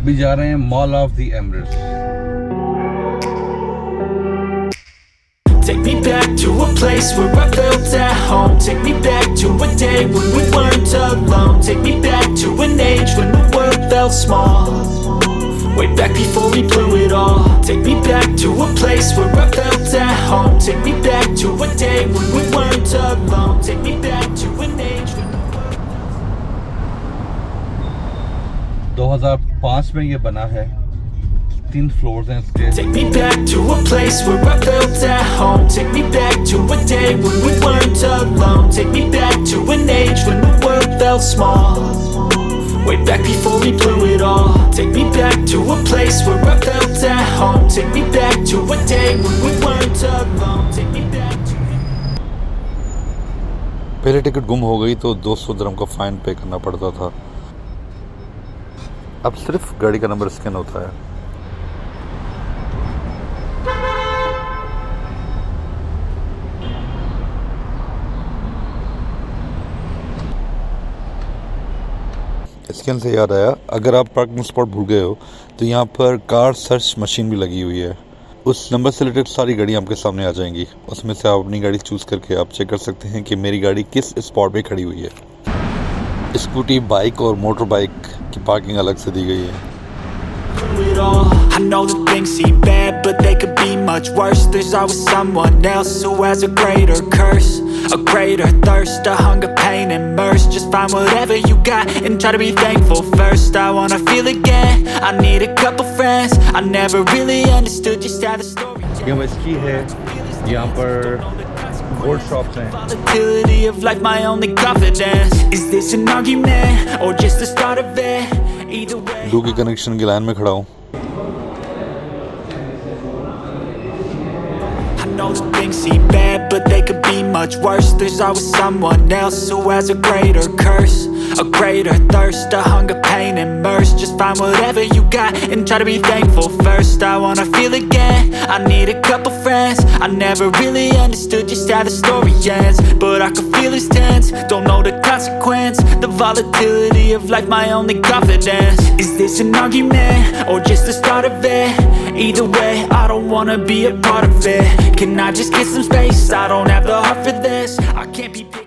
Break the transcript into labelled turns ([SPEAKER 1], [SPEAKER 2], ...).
[SPEAKER 1] अभी जा रहे हैं mall of the Emirates.
[SPEAKER 2] Take me back to a place where I felt at home. Take me back to a day when we weren't alone. Take me back to an age when the world felt small. Way back before we blew it all. Take me back to a place where I felt at home. Take me back to a day when we weren't alone. Take me back to an age when the world...
[SPEAKER 1] 2005 में ये बना है, 3 floors हैं इसके।
[SPEAKER 2] Take me back to a place where I felt at home. Take me back to a day when we weren't alone. Take me back to an age when the world felt small. Way back before we blew it all. Take me back to a place where I felt at home. Take me back to a day when we weren't alone. Take me back to...
[SPEAKER 3] पहले ticket गुम हो गई तो 200 दिरहम का fine पे करना पड़ता था। अब सिर्फ गाड़ी का नंबर स्कैन होता है। स्कैन से याद आया, अगर आप पार्किंग स्पॉट भूल गए हो तो यहाँ पर कार सर्च मशीन भी लगी हुई है। उस नंबर से रिलेटेड सारी गाड़ियाँ आपके सामने आ जाएंगी। उसमें से आप अपनी गाड़ी चूज़ करके आप चेक कर सकते हैं कि मेरी गाड़ी किस स्पॉट पे खड़ी हुई है। स्कूटी, बाइक और मोटर बाइक की पार्किंग अलग से दी गई है।
[SPEAKER 2] I know that things seem bad, but they could be much worse. There's always someone else who has a greater curse, a greater thirst, a hunger, pain and mercy. Just find whatever you got and try to be thankful first. I wanna feel again, I need a couple friends. I never really understood just how the story.
[SPEAKER 1] ये मस्की है, यहाँ पर gold shops हैं।
[SPEAKER 2] Volatility of life, my only confidence. Is this an argument or just the start of it? Either way.
[SPEAKER 3] Do की connection की line में खड़ा हूँ।
[SPEAKER 2] I know that things seem bad, but they could be much worse. There's always someone else who has a greater curse, a greater thirst, a hunger, pain and mercy. Just find whatever you got and try to be thankful first. I wanna feel again, I need a couple friends. I never really understood just how the story ends, but I can feel it's tense, don't know the consequence. The volatility of life, my only confidence. Is this an argument or just the start of it? Either way, I don't wanna be a part of it. Can I just get some space? I don't have the heart for this. I can't be picky.